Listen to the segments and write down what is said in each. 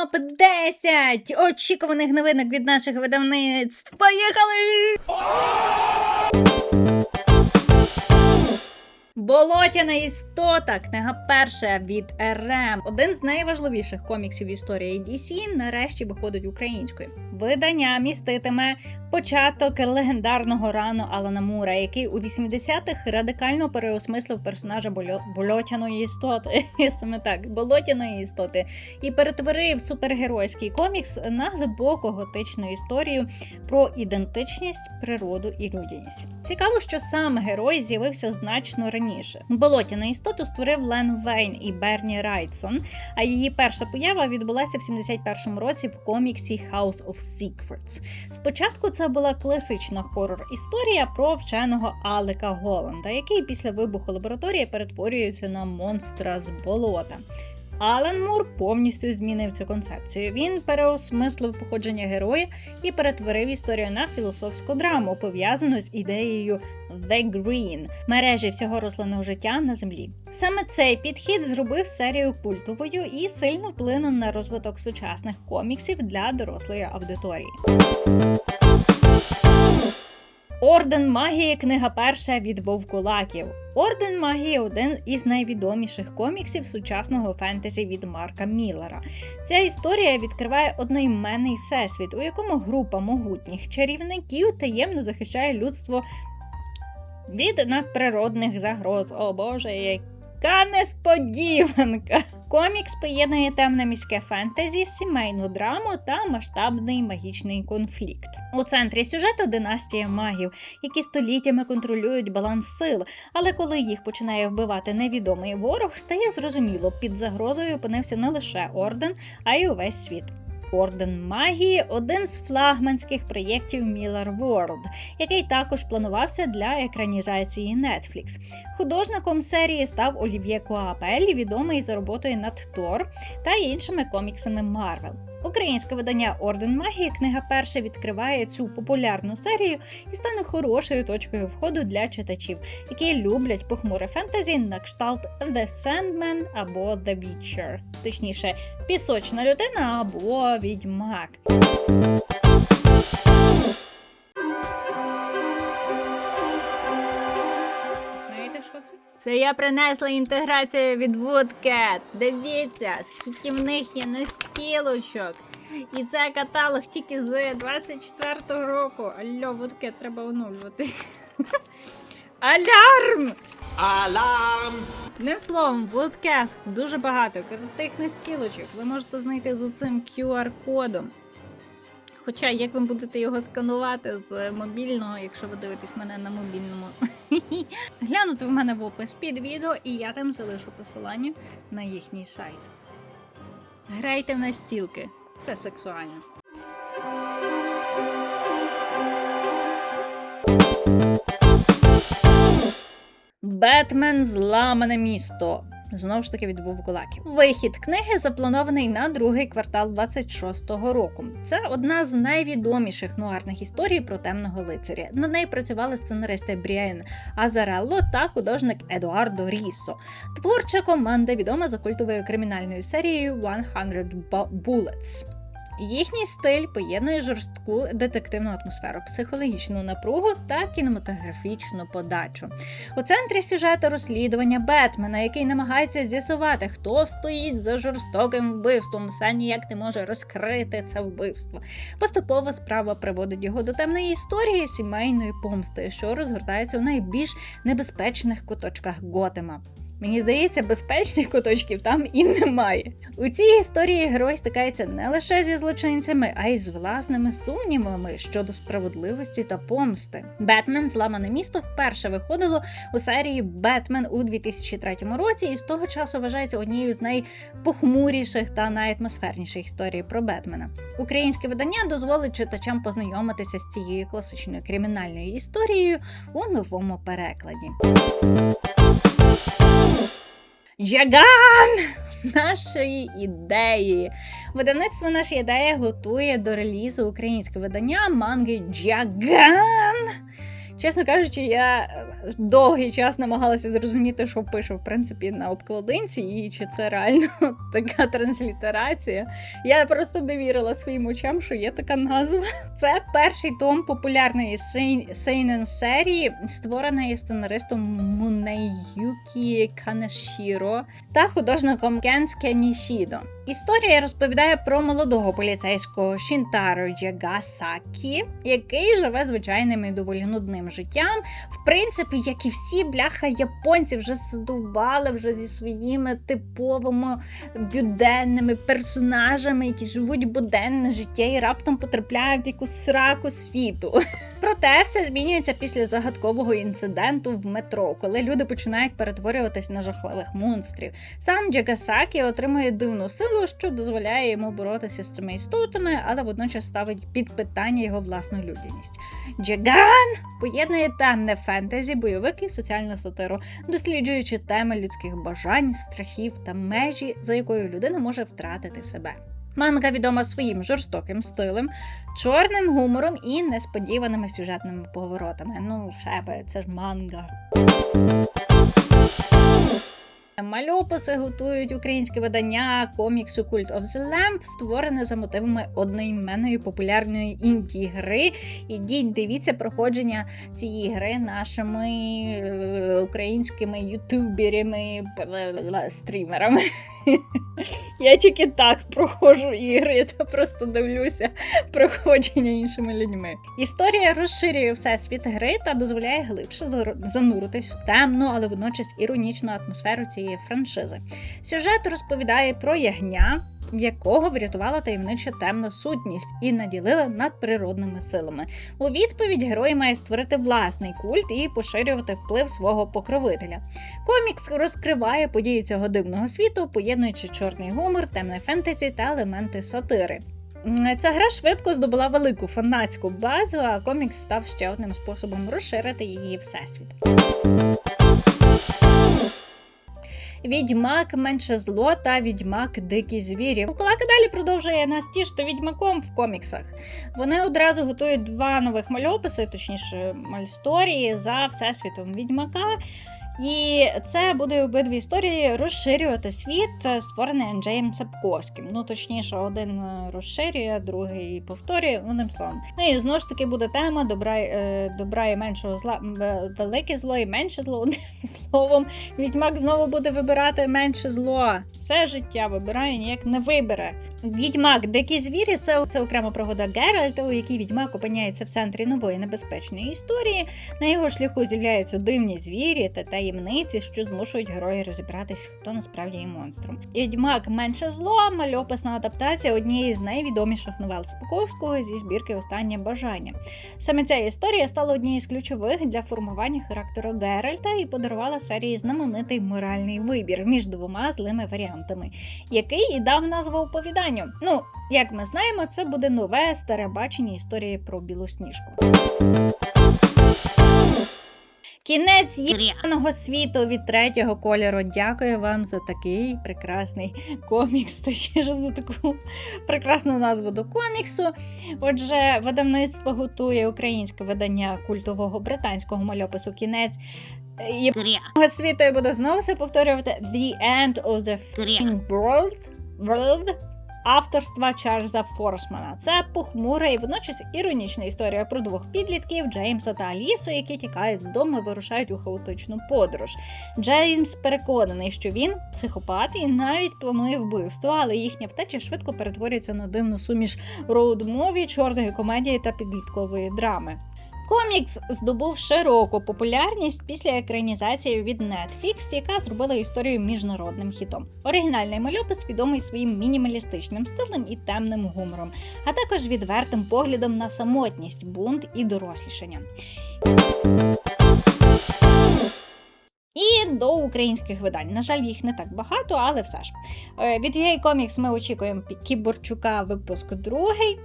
Топ-10 очікуваних новинок від наших видавництв. Поїхали! Болотяна істота, книга перша від РМ. Один з найважливіших коміксів в історії DC нарешті виходить українською. Видання міститиме початок легендарного рану Алана Мура, який у 80-х радикально переосмислив персонажа болотяної істоти, саме так, болотяної істоти, і перетворив супергеройський комікс на глибоку готичну історію про ідентичність, природу і людяність. Цікаво, що сам герой з'явився значно раніше. Болотяну істоту створив Лен Вейн і Берні Райтсон, а її перша поява відбулася в 71-му році в коміксі House of Secrets. Спочатку це була класична хорор-історія про вченого Алека Голланда, який після вибуху лабораторії перетворюється на монстра з болота. Алан Мур повністю змінив цю концепцію. Він переосмислив походження героя і перетворив історію на філософську драму, пов'язану з ідеєю The Green – мережі всього рослинного життя на землі. Саме цей підхід зробив серію культовою і сильно вплинув на розвиток сучасних коміксів для дорослої аудиторії. Орден магії, книга перша від Вовкулаків. Орден магії – один із найвідоміших коміксів сучасного фентезі від Марка Міллера. Ця історія відкриває одноіменний всесвіт, у якому група могутніх чарівників таємно захищає людство від надприродних загроз. О боже, яка несподіванка! Комікс поєднує темне міське фентезі, сімейну драму та масштабний магічний конфлікт. У центрі сюжету династія магів, які століттями контролюють баланс сил, але коли їх починає вбивати невідомий ворог, стає зрозуміло, під загрозою опинився не лише Орден, а й увесь світ. Орден магії – один з флагманських проєктів Miller World, який також планувався для екранізації Netflix. Художником серії став Олів'є Куапель, відомий за роботою над Тор та іншими коміксами Marvel. Українське видання «Орден магії», книга перша, відкриває цю популярну серію і стане хорошою точкою входу для читачів, які люблять похмуре фентезі на кшталт The Sandman або The Witcher. Точніше, пісочна людина або відьмак. Знаєте, що це? Це я принесла інтеграцію від Woodcat. Дивіться, скільки в них є настілочок. І це каталог тільки з 24-го року. Алло, Woodcat, треба оновлюватись. Алярм! Аларм! Одним словом, Woodcat дуже багато крутих настілочок. Ви можете знайти за цим QR-кодом. Хоча, як ви будете його сканувати з мобільного, якщо ви дивитесь мене на мобільному, глянути в мене в опис під відео, і я там залишу посилання на їхній сайт. Грайте в настілки. Це сексуально. Бетмен «Зламане місто». Знову ж таки від Вовкулаків. Вихід книги запланований на другий квартал 26-го року. Це одна з найвідоміших нуарних історій про темного лицаря. На неї працювали сценаристи Бріан Азарелло та художник Едуардо Ріссо. Творча команда відома за культовою кримінальною серією 100 Bullets. Їхній стиль поєднує жорстку детективну атмосферу, психологічну напругу та кінематографічну подачу. У центрі сюжету розслідування Бетмена, який намагається з'ясувати, хто стоїть за жорстоким вбивством, все ніяк не може розкрити це вбивство. Поступово справа приводить його до темної історії сімейної помсти, що розгортається у найбільш небезпечних куточках Готема. Мені здається, безпечних куточків там і немає. У цій історії герой стикається не лише зі злочинцями, а й з власними сумнівами щодо справедливості та помсти. «Бетмен. Зламане місто» вперше виходило у серії «Бетмен» у 2003 році і з того часу вважається однією з найпохмуріших та найатмосферніших історій про Бетмена. Українське видання дозволить читачам познайомитися з цією класичною кримінальною історією у новому перекладі. Джаган! Нашої ідеї. Видавництво «Наша ідея» готує до релізу українське видання манги Джаган. Чесно кажучи, я довгий час намагалася зрозуміти, що пише, в принципі, на обкладинці, і чи це реально така транслітерація. Я просто не вірила своїм очам, що є така назва. Це перший том популярної сейнен серії, створеної сценаристом Мунеюкі Канешіро та художником Кенске Нішідо. Історія розповідає про молодого поліцейського Шінтаро Джагасакі, який живе звичайним і доволі нудним життям. В принципі, як і всі, бляха, японці вже задовбали вже зі своїми типовими буденними персонажами, які живуть буденне життя і раптом потрапляють в якусь сраку світу. Проте все змінюється після загадкового інциденту в метро, коли люди починають перетворюватись на жахливих монстрів. Сам Джагасакі отримує дивну силу, що дозволяє йому боротися з цими істотами, але водночас ставить під питання його власну людяність. Джаган поєднує темне фентезі, бойовик і соціальну сатиру, досліджуючи теми людських бажань, страхів та межі, за якою людина може втратити себе. Манга відома своїм жорстоким стилем, чорним гумором і несподіваними сюжетними поворотами. Ну, шебе, це ж манга. Мальописи готують українське видання коміксу Cult of the Lamp, створене за мотивами одноіменної популярної інді-гри. Ідіть, дивіться проходження цієї гри нашими українськими ютуберами, стрімерами. Я тільки так проходжу ігри, та просто дивлюся проходження іншими людьми. Історія розширює всесвіт гри та дозволяє глибше зануритись в темну, але водночас іронічну атмосферу цієї франшизи. Сюжет розповідає про ягня, якого врятувала таємнича темна сутність і наділила надприродними силами. У відповідь герой має створити власний культ і поширювати вплив свого покровителя. Комікс розкриває події цього дивного світу, поєднуючи чорний гумор, темне фентезі та елементи сатири. Ця гра швидко здобула велику фанатську базу, а комікс став ще одним способом розширити її всесвіт. Відьмак Менше зло та Відьмак Дикі звірі. Вуколака далі продовжує нас тішити Відьмаком в коміксах. Вони одразу готують 2 нових мальописи, точніше мальсторії за всесвітом Відьмака. І це буде обидві історії розширювати світ, створений Анджеєм Сапковським. Ну, точніше, один розширює, другий повторює, одним словом. Ну і знову ж таки буде тема добра і меншого зла, велике зло і менше зло, одним словом. Відьмак знову буде вибирати менше зло. Все життя вибирає, ніяк не вибере. Відьмак Дикі звірі – це окрема пригода Геральта, у якій відьмак опиняється в центрі нової небезпечної історії. На його шляху з'являються дивні звірі та таємниці, що змушують героя розібратись, хто насправді є монстром. Відьмак Менше зло – мальописна адаптація однієї з найвідоміших новел Сапковського зі збірки «Останнє бажання». Саме ця історія стала однією з ключових для формування характеру Геральта і подарувала серії знаменитий моральний вибір між 2 злими варіантами, який і дав назву оповіданню. Ну, як ми знаємо, це буде нове старе бачення історії про Білосніжку. Кінець єдиного світу від 3-го кольору. Дякую вам за такий прекрасний комікс, точніше за таку прекрасну назву до коміксу. Отже, видавництво готує українське видання культового британського мальопису «Кінець єдиного світу». Я буду знову все повторювати. The End of the Freaking World. Авторства Чарльза Форсмана. Це похмура і водночас іронічна історія про 2 підлітків, Джеймса та Алісу, які тікають з дому і вирушають у хаотичну подорож. Джеймс переконаний, що він психопат і навіть планує вбивство, але їхня втеча швидко перетворюється на дивну суміш роуд-муві, чорної комедії та підліткової драми. Комікс здобув широку популярність після екранізації від Netflix, яка зробила історію міжнародним хітом. Оригінальний мальопис відомий своїм мінімалістичним стилем і темним гумором, а також відвертим поглядом на самотність, бунт і дорослішання. І до українських видань. На жаль, їх не так багато, але все ж. Від UA Comics ми очікуємо Кіборчука випуск 2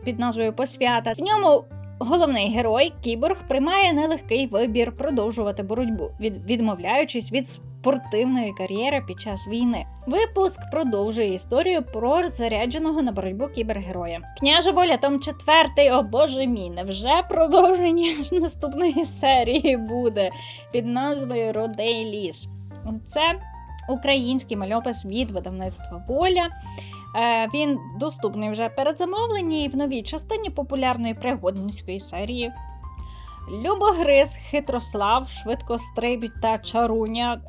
під назвою «Посвята». В ньому головний герой, Кіборг, приймає нелегкий вибір продовжувати боротьбу, відмовляючись від спортивної кар'єри під час війни. Випуск продовжує історію про зарядженого на боротьбу кібергероя. Княжа Воля, том 4, о боже мій, невже продовження наступної серії буде під назвою Родей ліс. Це український мальопис від видавництва Воля. Він доступний вже перед замовленням і в новій частині популярної пригодницької серії. Любогриз, Хитрослав, Швидкостриб та Чаруня.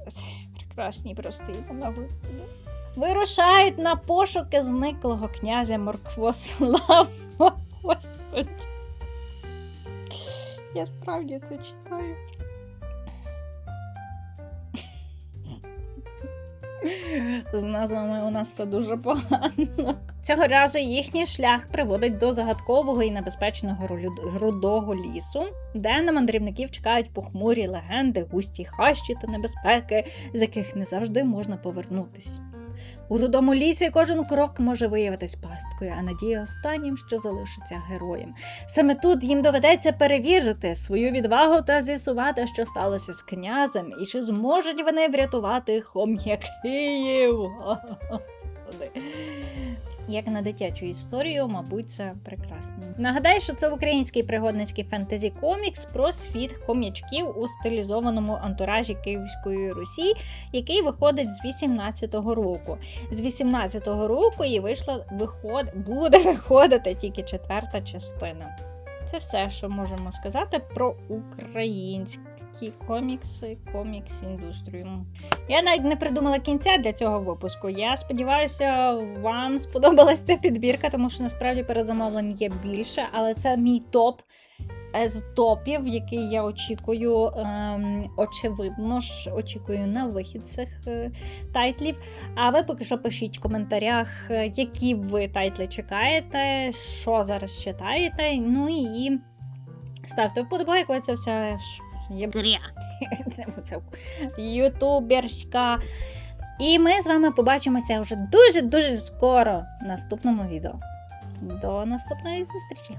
Прекрасні просто імена, господи. Вирушають на пошуки зниклого князя Морквослава. Господи. Я справді це читаю. З назвами у нас все дуже погано. Цього разу їхній шлях приводить до загадкового і небезпечного рудого лісу, де на мандрівників чекають похмурі легенди, густі хащі та небезпеки, з яких не завжди можна повернутись. У рудому лісі кожен крок може виявитись пасткою, а надія останнім, що залишиться героєм. Саме тут їм доведеться перевірити свою відвагу та з'ясувати, що сталося з князем, і чи зможуть вони врятувати хом'якиїв. Господи. Як на дитячу історію, мабуть, це прекрасно. Нагадаю, що це український пригодницький фентезі-комікс про світ хом'ячків у стилізованому антуражі Київської Русі, який виходить з 18-го року. З 18-го року і буде виходити тільки 4-та частина. Це все, що можемо сказати про українські комікси, комікс-індустрію. Я навіть не придумала кінця для цього випуску. Я сподіваюся, вам сподобалась ця підбірка, тому що насправді передзамовлень є більше, але це мій топ з топів, який я очікую, очевидно ж, очікую на вихід цих тайтлів. А ви поки що пишіть в коментарях, які ви тайтли чекаєте, що зараз читаєте, ну і ставте вподобайку, це все ютуберська. І ми з вами побачимося вже дуже-дуже скоро в наступному відео. До наступної зустрічі!